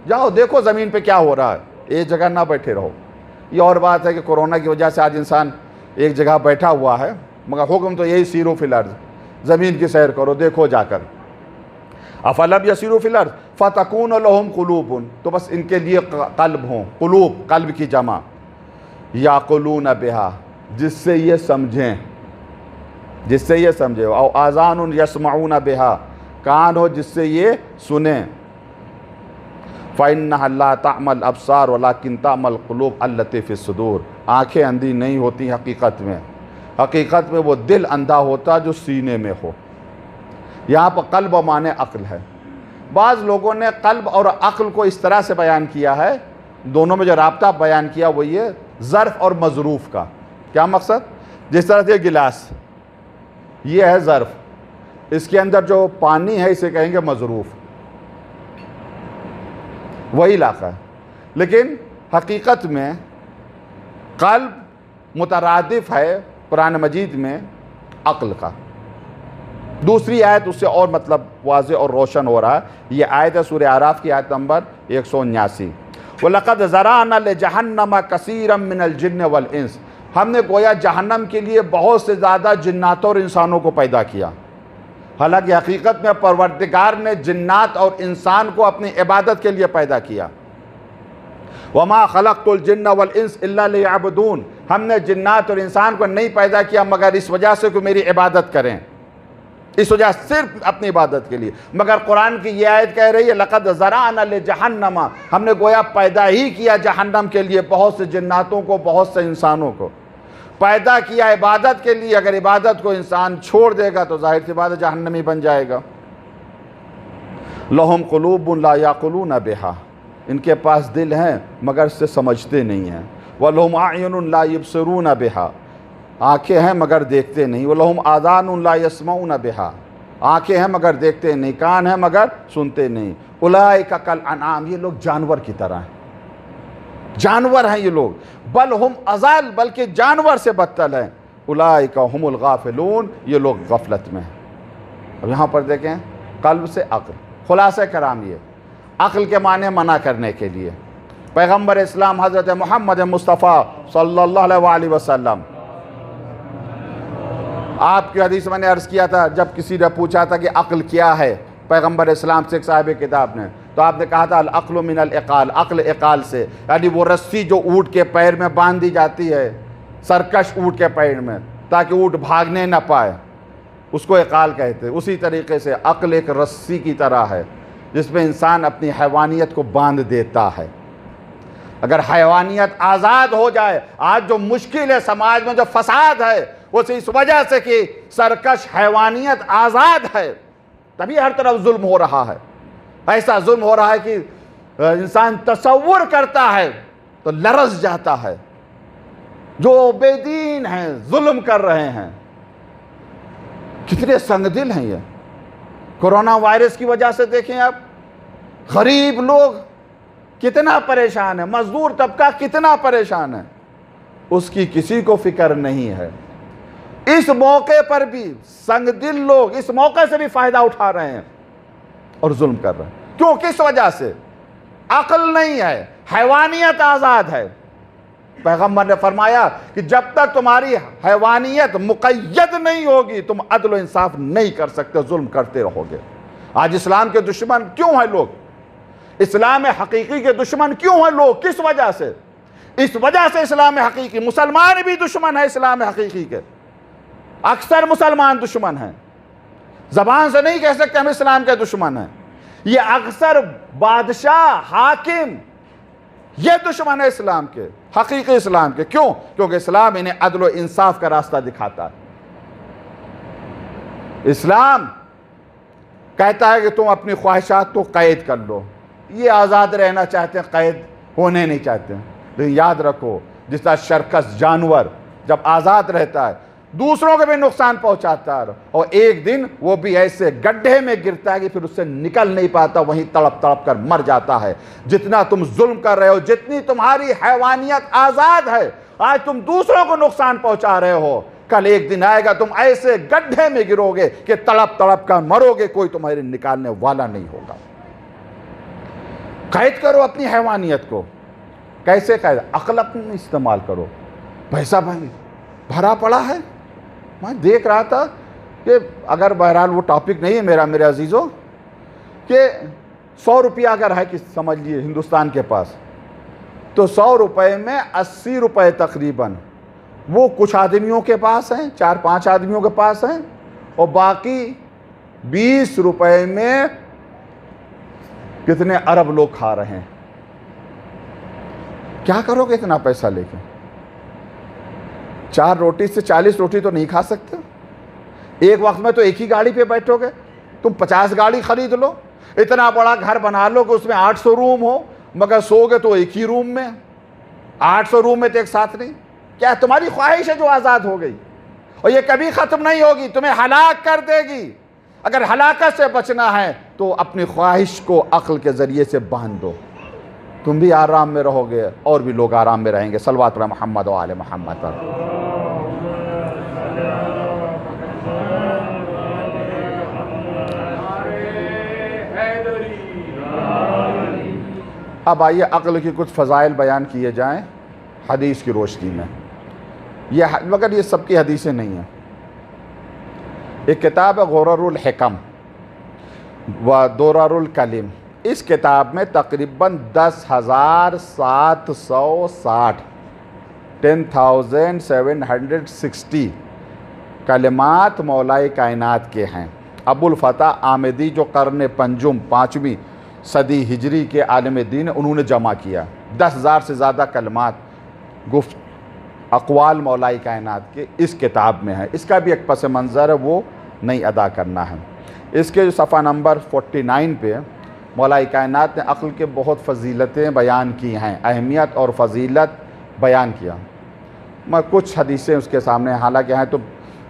جاؤ دیکھو زمین پہ کیا ہو رہا ہے، ایک جگہ نہ بیٹھے رہو۔ یہ اور بات ہے کہ کورونا کی وجہ سے آج انسان ایک جگہ بیٹھا ہوا ہے، مگر حکم تو یہی سیروا فی الارض، زمین کی سیر کرو، دیکھو جا کر۔ افلم یسیروا فی الارض فتکون لہم قلوب، تو بس ان کے لیے قلب ہوں، قلوب قلب کی جمع، یعقلون بہا، جس سے یہ سمجھیں، او آذان یسمعون بہا، کان ہو جس سے یہ سنیں۔ فإنها لا تعمى الأبصار ولكن تعمى القلوب التي في الصدور، آنکھیں اندھی نہیں ہوتی حقیقت میں وہ دل اندھا ہوتا جو سینے میں ہو۔ یہاں پر قلب و معنی عقل ہے۔ بعض لوگوں نے قلب اور عقل کو اس طرح سے بیان کیا ہے، دونوں میں جو رابطہ بیان کیا وہ یہ ظرف اور مظروف کا۔ کیا مقصد؟ جس طرح سے گلاس، یہ ہے ظرف، اس کے اندر جو پانی ہے اسے کہیں گے مظروف، وہی علاقہ ہے۔ لیکن حقیقت میں قلب مترادف ہے قرآن مجید میں عقل کا۔ دوسری آیت اس سے اور مطلب واضح اور روشن ہو رہا ہے، یہ آیت ہے سورہ اعراف کی آیت نمبر 179، وَلَقَدْ ذَرَأْنَا لِجَهَنَّمَ كَثِيرًا مِنَ الْجِنِّ وَالْإِنسِ، ہم نے گویا جہنم کے لیے بہت سے زیادہ جنات اور انسانوں کو پیدا کیا۔ حالانکہ حقیقت میں پروردگار نے جنات اور انسان کو اپنی عبادت کے لیے پیدا کیا۔ وَمَا خَلَقْتُ الْجِنَّ وَالْإِنسَ إِلَّا لِيَعْبُدُونَ، ہم نے جنات اور انسان کو نہیں پیدا کیا مگر اس وجہ سے کہ میری عبادت کریں، اس وجہ صرف اپنی عبادت کے لیے۔ مگر قرآن کی یہ آیت کہہ رہی ہے لَقَدْ ذَرَأْنَا لِجَهَنَّمَ، ہم نے گویا پیدا ہی کیا جہنم کے لیے بہت سے جناتوں کو، بہت سے انسانوں کو پیدا کیا عبادت کے لیے۔ اگر عبادت کو انسان چھوڑ دے گا تو ظاہر سی بات ہے جہنمی بن جائے گا۔ لَهُمْ قُلُوبٌ لَا يَعْقِلُونَ بِهَا، ان کے پاس دل ہیں مگر اس سے سمجھتے نہیں ہیں۔ وَلَهُمْ أَعْيُنٌ لَا يُبْصِرُونَ بِهَا، آنکھیں ہیں مگر دیکھتے نہیں۔ وَلَهُمْ آذَانٌ لَا يَسْمَعُونَ بِهَا، آنکھیں ہیں مگر دیکھتے نہیں، کان ہیں مگر سنتے نہیں۔ أُولَئِكَ كَالْأَنْعَامِ، یہ لوگ جانور کی طرح ہیں، جانور ہیں یہ لوگ، بل ہم اضل، بلکہ جانور سے بدتر ہیں۔ أُولَئِكَ هُمُ الْغَافِلُونَ، یہ لوگ غفلت میں ہیں۔ اب یہاں پر دیکھیں قلب سے عقل، خلاصہ کرام یہ عقل کے معنی منع کرنے کے لیے پیغمبر اسلام حضرت محمد مصطفیٰ صلی اللہ علیہ وسلم، آپ کی حدیث میں نے عرض کیا تھا جب کسی نے پوچھا تھا کہ عقل کیا ہے پیغمبر اسلام سے ایک صاحب کتاب نے، تو آپ نے کہا تھا العقل من العقال، عقل عقال سے، یعنی وہ رسی جو اونٹ کے پیر میں باندھ دی جاتی ہے، سرکش اونٹ کے پیر میں تاکہ اونٹ بھاگنے نہ پائے، اس کو عقال کہتے ہیں۔ اسی طریقے سے عقل ایک رسی کی طرح ہے جس میں انسان اپنی حیوانیت کو باندھ دیتا ہے۔ اگر حیوانیت آزاد ہو جائے، آج جو مشکل ہے سماج میں، جو فساد ہے، وہ اس وجہ سے کہ سرکش حیوانیت آزاد ہے، تبھی ہر طرف ظلم ہو رہا ہے۔ ایسا ظلم ہو رہا ہے کہ انسان تصور کرتا ہے تو لرز جاتا ہے۔ جو بے دین ہیں، ظلم کر رہے ہیں، کتنے سنگ دل ہیں یہ۔ کورونا وائرس کی وجہ سے دیکھیں آپ، غریب لوگ کتنا پریشان ہے، مزدور طبقہ کتنا پریشان ہے، اس کی کسی کو فکر نہیں ہے۔ اس موقع پر بھی سنگ دل لوگ اس موقع سے بھی فائدہ اٹھا رہے ہیں اور ظلم کر رہے ہیں۔ کیوں؟ کس وجہ سے؟ عقل نہیں ہے، حیوانیت آزاد ہے۔ پیغمبر نے فرمایا کہ جب تک تمہاری حیوانیت مقید نہیں ہوگی تم عدل و انصاف نہیں کر سکتے، ظلم کرتے رہو گے۔ آج اسلام کے دشمن کیوں ہیں لوگ؟ اسلام حقیقی کے دشمن کیوں ہیں لوگ؟ کس وجہ سے؟ اس وجہ سے اسلام حقیقی، مسلمان بھی دشمن ہے اسلام حقیقی کے، اکثر مسلمان دشمن ہیں، زبان سے نہیں کہہ سکتے ہم اسلام کے دشمن ہیں، یہ اکثر بادشاہ، حاکم، یہ دشمن ہے اسلام کے، حقیقی اسلام کے۔ کیوں؟ کیونکہ اسلام انہیں عدل و انصاف کا راستہ دکھاتا ہے۔ اسلام کہتا ہے کہ تم اپنی خواہشات کو قید کر لو، یہ آزاد رہنا چاہتے ہیں، قید ہونے نہیں چاہتے ہیں۔ لیکن یاد رکھو جس طرح شرکس جانور جب آزاد رہتا ہے دوسروں کو بھی نقصان پہنچاتا ہے، اور ایک دن وہ بھی ایسے گڈھے میں گرتا ہے کہ پھر اس سے نکل نہیں پاتا، وہیں تڑپ تڑپ کر مر جاتا ہے۔ جتنا تم ظلم کر رہے ہو، جتنی تمہاری حیوانیت آزاد ہے، آج تم دوسروں کو نقصان پہنچا رہے ہو، کل ایک دن آئے گا تم ایسے گڈھے میں گرو گے کہ تڑپ تڑپ کر مرو گے، کوئی تمہارے نکالنے والا نہیں ہوگا۔ قید کرو اپنی حیوانیت کو۔ کیسے قید؟ عقل اپنی استعمال کرو۔ پیسہ بھرا پڑا ہے، میں دیکھ رہا تھا کہ اگر بہرحال وہ ٹاپک نہیں ہے میرا، میرے عزیزوں، کہ 100 روپیہ اگر ہے کہ سمجھ لیے ہندوستان کے پاس، تو 100 روپے میں 80 روپے تقریباً وہ کچھ آدمیوں کے پاس ہیں، 4-5 آدمیوں کے پاس ہیں، اور باقی 20 روپے میں کتنے ارب لوگ کھا رہے ہیں۔ کیا کرو گے اتنا پیسہ لے کے؟ 4 روٹی سے 40 روٹی تو نہیں کھا سکتے۔ ایک وقت میں تو ایک ہی گاڑی پہ بیٹھو گے، تم 50 گاڑی خرید لو، اتنا بڑا گھر بنا لو کہ اس میں 800 روم ہو، مگر سو گے تو ایک ہی روم میں، 800 روم میں تو ایک ساتھ نہیں۔ کیا تمہاری خواہش ہے جو آزاد ہو گئی؟ اور یہ کبھی ختم نہیں ہوگی، تمہیں ہلاک کر دے گی۔ اگر ہلاکت سے بچنا ہے تو اپنی خواہش کو عقل کے ذریعے سے باندھ دو، تم بھی آرام میں رہو گے اور بھی لوگ آرام میں رہیں گے۔ صلوات علی محمد و آل محمد پر۔ اب آئیے عقل کی کچھ فضائل بیان کیے جائیں حدیث کی روشنی میں، مگر یہ سب کی حدیثیں نہیں ہیں۔ ایک کتاب ہے غرر الحکم و درر الکلم، اس کتاب میں تقریباً 10,760 کلمات مولائے کائنات کے ہیں۔ ابو الفتح آمدی جو قرن پنجم 5ویں صدی ہجری کے عالم دین، انہوں نے جمع کیا 10,000 سے زیادہ کلمات اقوال مولائے کائنات کے اس کتاب میں ہے۔ اس کا بھی ایک پس منظر ہے، وہ نہیں ادا کرنا ہے۔ اس کے جو صفحہ نمبر 49 پہ مولائے کائنات نے عقل کے بہت فضیلتیں بیان کی ہیں، اہمیت اور فضیلت بیان کیا۔ میں کچھ حدیثیں اس کے سامنے حالانکہ ہیں تو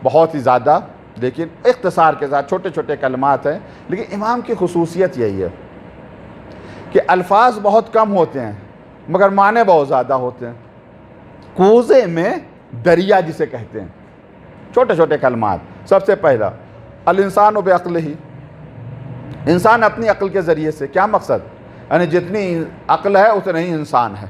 بہت ہی زیادہ، لیکن اختصار کے ساتھ چھوٹے چھوٹے کلمات ہیں۔ لیکن امام کی خصوصیت یہی ہے کہ الفاظ بہت کم ہوتے ہیں مگر معنی بہت زیادہ ہوتے ہیں۔ کوزے میں دریا جسے کہتے ہیں، چھوٹے چھوٹے کلمات۔ سب سے پہلا الانسان بعقلہ، انسان اپنی عقل کے ذریعے سے، کیا مقصد؟ یعنی جتنی عقل ہے اتنا ہی انسان ہے۔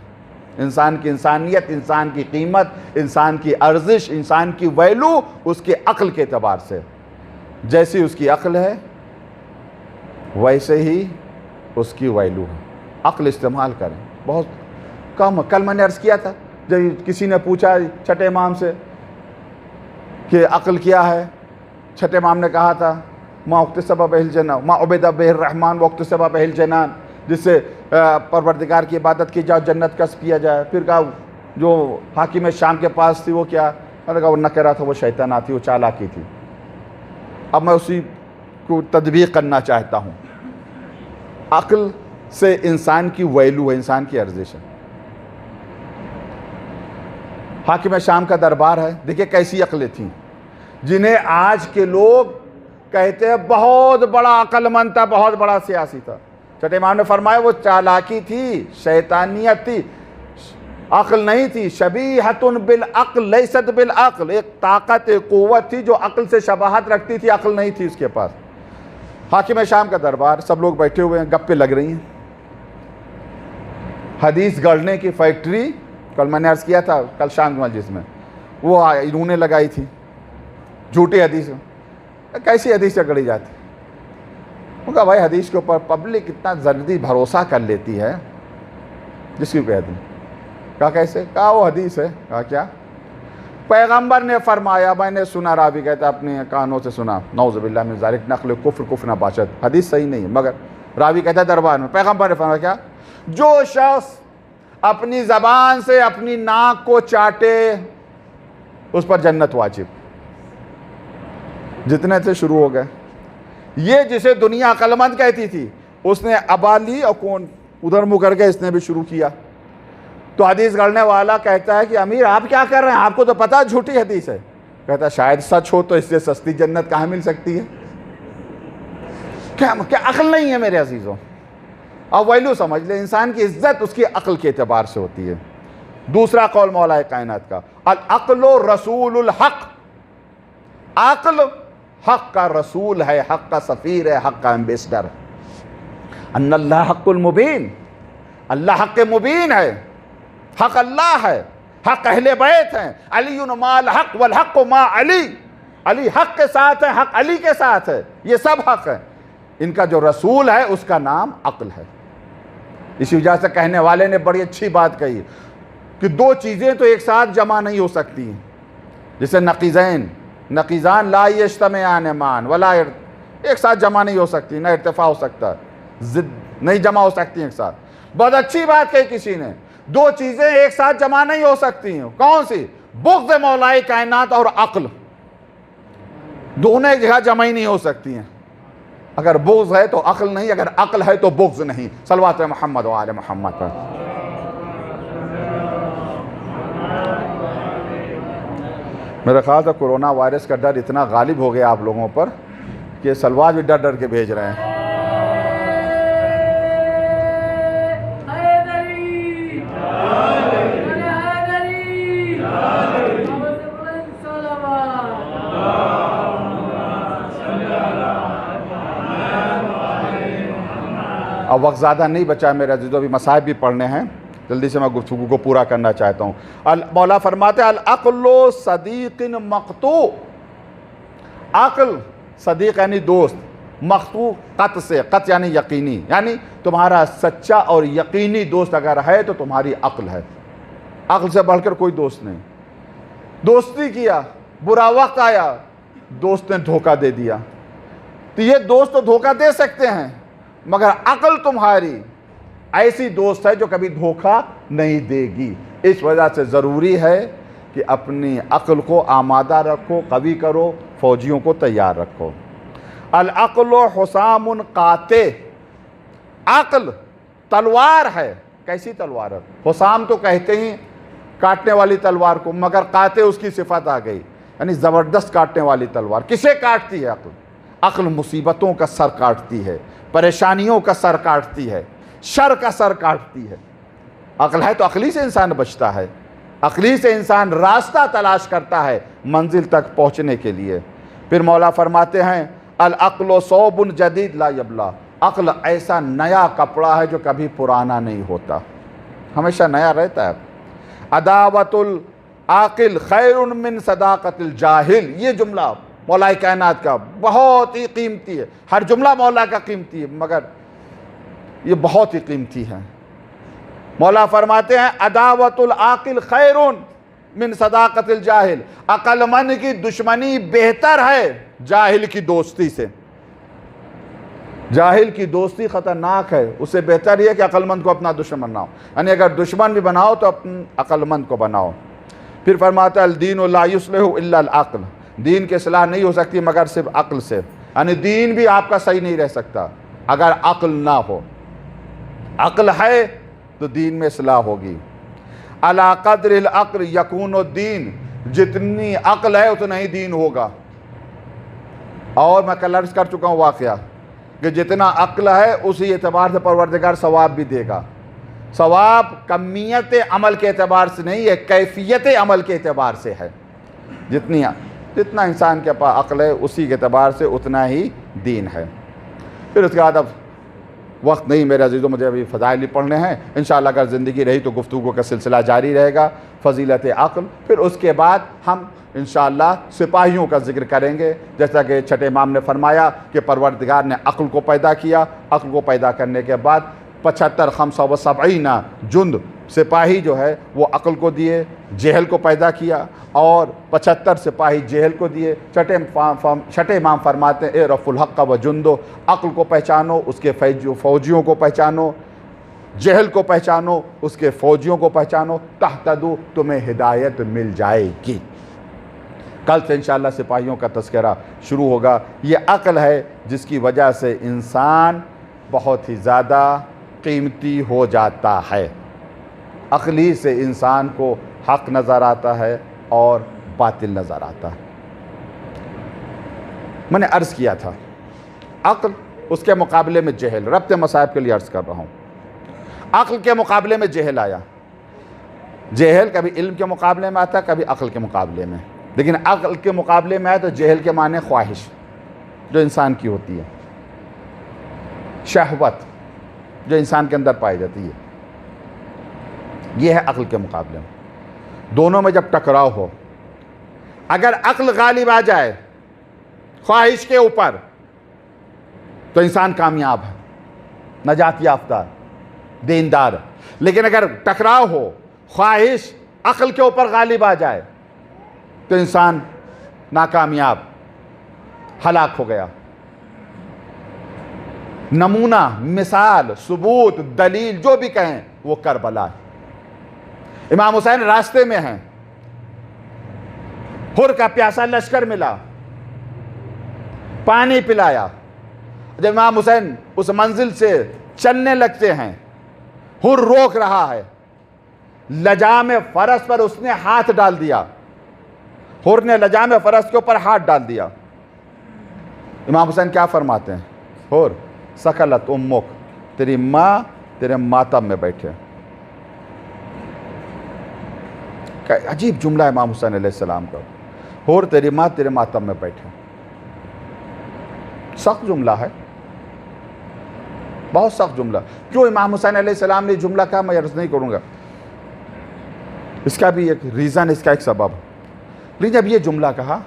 انسان کی انسانیت، انسان کی قیمت، انسان کی ارزش، انسان کی ویلو اس کے عقل کے اعتبار سے، جیسی اس کی عقل ہے ویسے ہی اس کی ویلو ہے۔ عقل استعمال کریں، بہت کم۔ کل میں نے عرض کیا تھا جب کسی نے پوچھا چھٹے امام سے کہ عقل کیا ہے، چھٹے امام نے کہا تھا ما اکتسب بہ الجنان ما عبد بہ الرحمن واکتسب بہ الجنان، جس سے پروردگار کی عبادت کی جائے، جنت کسب کیا جائے۔ پھر کہا جو حاکم شام کے پاس تھی وہ کیا؟ میں نے کہا وہ نہ کہہ رہا تھا، وہ شیطان تھی، وہ چالاکی تھی۔ اب میں اسی کو تطبیق کرنا چاہتا ہوں۔ عقل سے انسان کی ویلو ہے، انسان کی ارزش ہے۔ حاکم شام کا دربار ہے، دیکھیں کیسی عقلیں تھیں، جنہیں آج کے لوگ کہتے ہیں بہت بڑا عقل مند تھا، بہت بڑا سیاسی تھا۔ چھٹے امام نے فرمایا وہ چالاکی تھی، شیطانیت تھی، عقل نہیں تھی۔ شبیہۃ بالعقل لیست بالعقل، ایک طاقت، ایک قوت تھی جو عقل سے شباہت رکھتی تھی، عقل نہیں تھی اس کے پاس۔ حاکم شام کا دربار، سب لوگ بیٹھے ہوئے ہیں، گپیں لگ رہی ہیں۔ حدیث گڑھنے کی فیکٹری، کل میں نے عرض کیا تھا کل شام کے مجلس میں، وہ انہوں نے لگائی تھی، جھوٹی حدیث۔ کیسی حدیث گڑھی جاتی؟ وہ کہا بھائی حدیث کے اوپر پبلک اتنا جلدی بھروسہ کر لیتی ہے، جس کی کہہ دیں۔ کہا کیسے؟ کہا وہ حدیث ہے۔ کہا کیا؟ پیغمبر نے فرمایا، میں نے سنا، راوی کہتا اپنے کانوں سے سنا، نعوذ باللہ من ذالک، نقل کفر نہ باشد، حدیث صحیح نہیں ہے مگر راوی کہتا ہے دربار میں پیغمبر نے فرمایا کیا؟ جو شخص اپنی زبان سے اپنی ناک کو چاٹے اس پر جنت واجب۔ جتنے سے شروع ہو گئے۔ یہ جسے دنیا عقلمند کہتی تھی اس نے ابا لی، اور کون ادھر منہ کر کے اس نے بھی شروع کیا۔ تو حدیث گڑھنے والا کہتا ہے کہ امیر آپ کیا کر رہے ہیں، آپ کو تو پتہ جھوٹی حدیث ہے۔ کہتا ہے شاید سچ ہو تو اس سے سستی جنت کہاں مل سکتی ہے؟ کیا عقل نہیں ہے میرے عزیزوں؟ اب ویلو سمجھ لیں، انسان کی عزت اس کی عقل کے اعتبار سے ہوتی ہے۔ دوسرا قول مولائے کائنات کا، العقل رسول الحق، عقل حق کا رسول ہے، حق کا سفیر ہے، حق کا ایمبیسڈر ہے۔ ان اللہ حق المبین، اللہ حق مبین ہے، حق اللہ ہے، حق اہل بیت ہیں، علی ما الحق والحق ما علی، علی حق کے ساتھ ہے، حق علی کے ساتھ ہے، یہ سب حق ہے۔ ان کا جو رسول ہے اس کا نام عقل ہے۔ اسی وجہ سے کہنے والے نے بڑی اچھی بات کہی کہ دو چیزیں تو ایک ساتھ جمع نہیں ہو سکتی، جیسے نقیضین، نقیضان لا یجتمعان معا ولا، ایک ساتھ جمع نہیں ہو سکتی، نہ ارتفاع ہو سکتا، ضد نہیں جمع ہو سکتی ایک ساتھ۔ بہت اچھی بات کہی کسی نے، دو چیزیں ایک ساتھ جمع نہیں ہو سکتی ہیں، کون سی؟ بغض مولائے کائنات اور عقل، دونوں ایک جگہ جمع ہی نہیں ہو سکتی ہیں۔ اگر بغض ہے تو عقل نہیں، اگر عقل ہے تو بغض نہیں۔ صلوات محمد و آل محمد پر۔ میرا خیال ہے کورونا وائرس کا ڈر اتنا غالب ہو گیا آپ لوگوں پر کہ سلوات بھی ڈر ڈر کے بھیج رہے ہیں. اب وقت زیادہ نہیں بچا میرے عزیزو، ابھی مصائب بھی پڑھنے ہیں، جلدی سے میں گفتگو کو پورا کرنا چاہتا ہوں. مولا فرماتے ہیں العقل صدیق مقطوع، عقل صدیق یعنی دوست، مقطوع قط سے، قط یعنی یقینی، یعنی تمہارا سچا اور یقینی دوست اگر ہے تو تمہاری عقل ہے. عقل سے بڑھ کر کوئی دوست نہیں. دوستی کیا، برا وقت آیا، دوست نے دھوکہ دے دیا. تو یہ دوست تو دھوکہ دے سکتے ہیں مگر عقل تمہاری ایسی دوست ہے جو کبھی دھوکہ نہیں دے گی. اس وجہ سے ضروری ہے کہ اپنی عقل کو آمادہ رکھو، قوی کرو، فوجیوں کو تیار رکھو. العقل حسام قاطع، عقل تلوار ہے. کیسی تلوار ہے؟ حسام تو کہتے ہی کاٹنے والی تلوار کو، مگر قاطع اس کی صفت آ گئی، یعنی زبردست کاٹنے والی تلوار. کسے کاٹتی ہے عقل؟ عقل مصیبتوں کا سر کاٹتی ہے، پریشانیوں کا سر کاٹتی ہے، شر کا سر کاٹتی ہے. عقل ہے تو عقلی سے انسان بچتا ہے، عقلی سے انسان راستہ تلاش کرتا ہے منزل تک پہنچنے کے لیے. پھر مولا فرماتے ہیں العقل ثوب جدید لا یبلا، عقل ایسا نیا کپڑا ہے جو کبھی پرانا نہیں ہوتا، ہمیشہ نیا رہتا ہے. عداوت العاقل خیر من صداقت الجاہل، یہ جملہ مولا کائنات کا بہت ہی قیمتی ہے. ہر جملہ مولا کا قیمتی ہے مگر یہ بہت ہی قیمتی ہے. مولا فرماتے ہیں عداوت العاقل خیر من صداقت الجاہل، عقل مند کی دشمنی بہتر ہے جاہل کی دوستی سے. جاہل کی دوستی خطرناک ہے، اس سے بہتر یہ ہے کہ عقل مند کو اپنا دشمن بناؤ. یعنی اگر دشمن بھی بناؤ تو اپنے عقل مند کو بناؤ. پھر فرماتا ہے الدین لا یصلح الا العقل، دین کی اصلاح نہیں ہو سکتی مگر صرف عقل سے. یعنی دین بھی آپ کا صحیح نہیں رہ سکتا اگر عقل نہ ہو. عقل ہے تو دین میں اصلاح ہوگی. علی قدر العقل یکون الدین، جتنی عقل ہے اتنا ہی دین ہوگا. اور میں کل عرض کر چکا ہوں واقعہ کہ جتنا عقل ہے اسی اعتبار سے پروردگار ثواب بھی دے گا. ثواب کمیت عمل کے اعتبار سے نہیں ہے، کیفیت عمل کے اعتبار سے ہے. جتنا انسان کے پاس عقل ہے اسی کے اعتبار سے اتنا ہی دین ہے. پھر اس کے بعد اب وقت نہیں میرے عزیزوں، مجھے ابھی فضائل بھی پڑھنے ہیں. انشاءاللہ اگر زندگی رہی تو گفتگو کا سلسلہ جاری رہے گا. فضیلت عقل، پھر اس کے بعد ہم انشاءاللہ سپاہیوں کا ذکر کریں گے. جیسا کہ چھٹے امام نے فرمایا کہ پروردگار نے عقل کو پیدا کیا، عقل کو پیدا کرنے کے بعد 75 75 جند سپاہی جو ہے وہ عقل کو دیے، جہل کو پیدا کیا، اور 75 سپاہی جہل کو دیے. چھٹے امام فرماتے ہیں اعرف الحق و جندو، عقل کو پہچانو، اس کے فوجیوں کو پہچانو، جہل کو پہچانو، اس کے فوجیوں کو پہچانو، تہتدو، تمہیں ہدایت مل جائے گی. کل سے انشاءاللہ سپاہیوں کا تذکرہ شروع ہوگا. یہ عقل ہے جس کی وجہ سے انسان بہت ہی زیادہ قیمتی ہو جاتا ہے. عقلی سے انسان کو حق نظر آتا ہے اور باطل نظر آتا ہے. میں نے عرض کیا تھا عقل، اس کے مقابلے میں جہل، ربط مصائب کے لیے عرض کر رہا ہوں. عقل کے مقابلے میں جہل آیا. جہل کبھی علم کے مقابلے میں آتا ہے، کبھی عقل کے مقابلے میں. لیکن عقل کے مقابلے میں آئے تو جہل کے معنی خواہش جو انسان کی ہوتی ہے، شہوت جو انسان کے اندر پائی جاتی ہے، یہ ہے عقل کے مقابلے میں. دونوں میں جب ٹکراؤ ہو، اگر عقل غالب آ جائے خواہش کے اوپر تو انسان کامیاب ہے، نجات یافتہ، دیندار. لیکن اگر ٹکراؤ ہو، خواہش عقل کے اوپر غالب آ جائے تو انسان ناکامیاب، ہلاک ہو گیا. نمونہ، مثال، ثبوت، دلیل جو بھی کہیں وہ کربلا ہے. امام حسین راستے میں ہیں، حر کا پیاسا لشکر ملا، پانی پلایا. جب امام حسین اس منزل سے چلنے لگتے ہیں، حر روک رہا ہے، لجام فرس پر اس نے ہاتھ ڈال دیا، حور نے لجام فرس کے اوپر ہاتھ ڈال دیا. امام حسین کیا فرماتے ہیں؟ حور سکلت امک، تیری ماں تیرے ماتم میں بیٹھے. عجیب جملہ ہے امام حسین علیہ السلام کا. حور تیری ماں تیرے ماتم میں بیٹھے. سخت جملہ ہے، بہت سخت جملہ. کیوں امام حسین علیہ السلام نے جملہ کہا میں عرض نہیں کروں گا، اس کا بھی ایک ریزن، اس کا ایک سبب. لیکن جب یہ جملہ کہا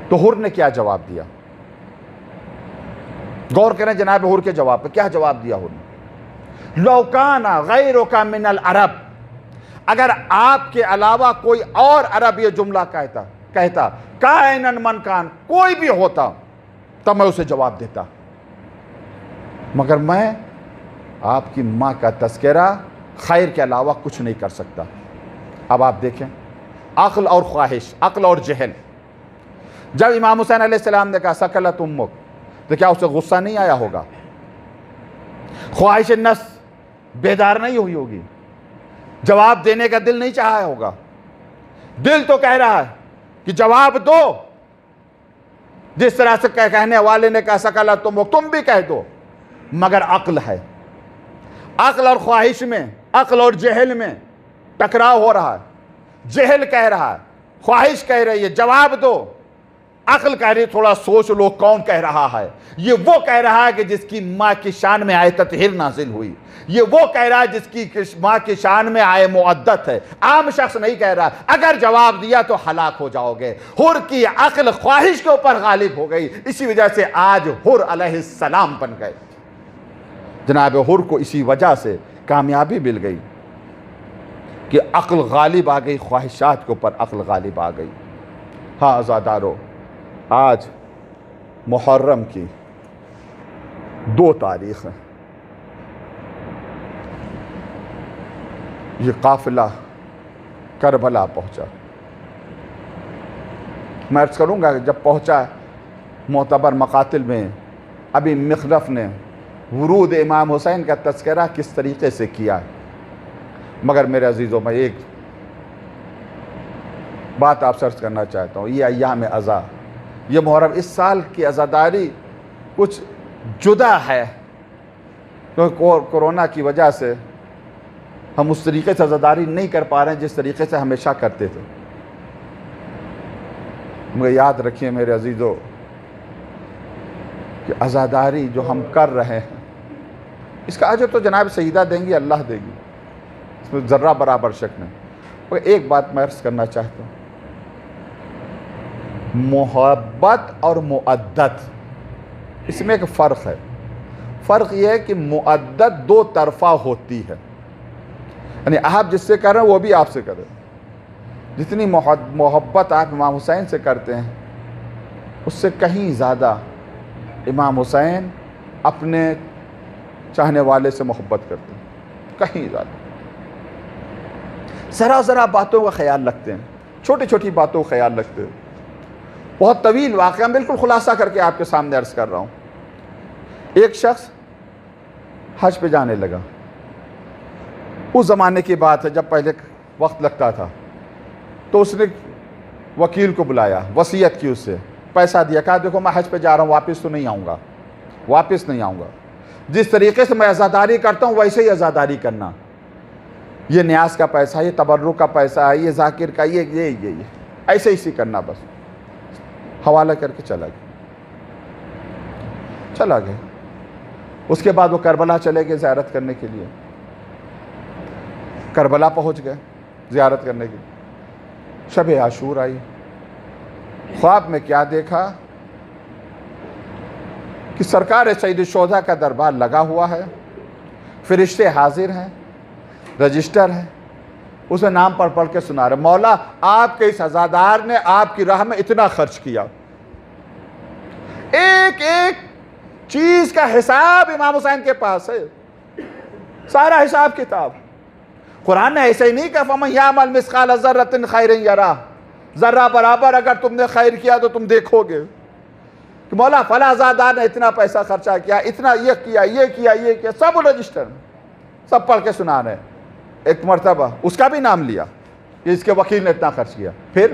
تو حور نے کیا جواب دیا؟ غور کریں جناب حور کے جواب پہ. کیا جواب دیا حور نے؟ لو کان غیرک من العرب، اگر آپ کے علاوہ کوئی اور عرب یہ جملہ کہتا کائنن من کان، کوئی بھی ہوتا تب میں اسے جواب دیتا، مگر میں آپ کی ماں کا تذکرہ خیر کے علاوہ کچھ نہیں کر سکتا. اب آپ دیکھیں عقل اور خواہش، عقل اور جہل. جب امام حسین علیہ السلام نے کہا سکلت امک، تو کیا اسے غصہ نہیں آیا ہوگا؟ خواہش نفس بیدار نہیں ہوئی ہوگی؟ جواب دینے کا دل نہیں چاہا ہوگا؟ دل تو کہہ رہا ہے کہ جواب دو، جس طرح سے کہنے والے نے کہا سکلت امک، تم بھی کہہ دو. مگر عقل ہے، عقل اور خواہش میں، عقل اور جہل میں ٹکراؤ ہو رہا ہے. جہل کہہ رہا ہے، خواہش کہہ رہی ہے جواب دو، عقل کہہ رہی ہے تھوڑا سوچ لو کون کہہ رہا ہے. یہ وہ کہہ رہا ہے کہ جس کی ماں کی شان میں آئے تطہیر نازل ہوئی. یہ وہ کہہ رہا ہے جس کی ماں کی شان میں آئے معدت ہے. عام شخص نہیں کہہ رہا. اگر جواب دیا تو ہلاک ہو جاؤ گے. حور کی عقل خواہش کے اوپر غالب ہو گئی، اسی وجہ سے آج حور علیہ السلام بن گئے. جناب حور کو اسی وجہ سے کامیابی مل گئی کہ عقل غالب آ گئی، خواہشات کے اوپر عقل غالب آ گئی. ہاں عزادارو، آج محرم کی 2 تاریخ ہے. یہ قافلہ کربلا پہنچا. میں عرض کروں گا کہ جب پہنچا معتبر مقاتل میں، ابھی مخلف نے ورود امام حسین کا تذکرہ کس طریقے سے کیا ہے. مگر میرے عزیزوں، میں ایک بات آپ سے عرض کرنا چاہتا ہوں. یہ ایام عزا، یہ محرم، اس سال کی عزاداری کچھ جدا ہے، کیونکہ کورونا کی وجہ سے ہم اس طریقے سے عزاداری نہیں کر پا رہے ہیں جس طریقے سے ہمیشہ کرتے تھے. مگر یاد رکھیے میرے عزیزوں کہ عزاداری جو ہم کر رہے ہیں اس کا اجر تو جناب سیدہ دیں گی، اللہ دے گی، اس میں ذرہ برابر شک نہیں. اور ایک بات میں عرض کرنا چاہتا ہوں، محبت اور مؤدت، اس میں ایک فرق ہے. فرق یہ ہے کہ مؤدت 2 طرفہ ہوتی ہے، یعنی آپ جس سے کر رہے ہیں وہ بھی آپ سے کرے. جتنی محبت آپ امام حسین سے کرتے ہیں اس سے کہیں زیادہ امام حسین اپنے چاہنے والے سے محبت کرتے ہیں، کہیں زیادہ. ذرا باتوں کا خیال رکھتے ہیں، چھوٹی چھوٹی باتوں کا خیال رکھتے ہیں. بہت طویل واقعہ، بالکل خلاصہ کر کے آپ کے سامنے عرض کر رہا ہوں. ایک شخص حج پہ جانے لگا. اس زمانے کی بات ہے جب پہلے وقت لگتا تھا. تو اس نے وکیل کو بلایا، وصیت کی، اس سے پیسہ دیا، کہا دیکھو میں حج پہ جا رہا ہوں، واپس تو نہیں آؤں گا، واپس نہیں آؤں گا. جس طریقے سے میں عزاداری کرتا ہوں ویسے ہی عزاداری کرنا. یہ نیاز کا پیسہ، یہ تبرک کا پیسہ ہے، یہ ذاکر کا، یہ ایسے ہی کرنا. بس حوالہ کر کے چلا گیا. اس کے بعد وہ کربلا چلے گئے زیارت کرنے کے لیے. کربلا پہنچ گئے زیارت کرنے کے لیے. شب عاشور آئی. خواب میں کیا دیکھا کہ سرکار سید الشہداء کا دربار لگا ہوا ہے، فرشتے حاضر ہیں، رجسٹر ہے، اسے نام پڑھ کے سنا رہے، مولا آپ کے اس عزادار نے آپ کی راہ میں اتنا خرچ کیا. ایک ایک چیز کا حساب امام حسین کے پاس ہے، سارا حساب کتاب. قرآن نے ایسے ہی نہیں کہا فَمَنْ يَعْمَلْ مِثْقَالَ ذَرَّةٍ خَيْرٍ يَرَهُ، ذرہ برابر اگر تم نے خیر کیا تو تم دیکھو گے کہ مولا فلاں عزادار نے اتنا پیسہ خرچہ کیا، اتنا یہ کیا، سب رجسٹر، سب پڑھ کے سنا رہے ہیں. ایک مرتبہ اس کا بھی نام لیا کہ اس کے وکیل نے اتنا خرچ کیا. پھر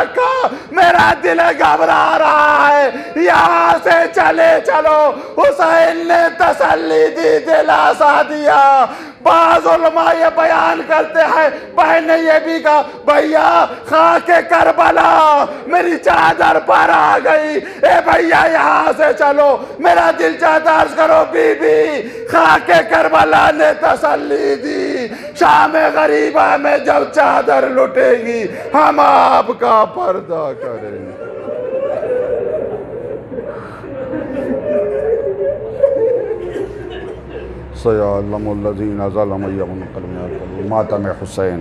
رکھو، میرا دل گھبرا رہا ہے، یہاں سے چلے چلو۔ حسین نے تسلی دی، دلاسا دیا۔ بعض علماء یہ بیان کرتے ہیں، بہن نے یہ بھی کہا بھیا خاک کربلا میری چادر پر آ گئی، اے بھیا یہاں سے چلو، میرا دل چاہتا عرض کرو بی بی خاک کربلا نے تسلی دی، شام غریبہ میں جب چادر لٹے گی ہم آپ کا پردہ کریں گے۔ سَيَعْلَمُ الَّذِينَ ظَلَمُوا يَوْمَ الْقِيَامَةِ ماتم حسین۔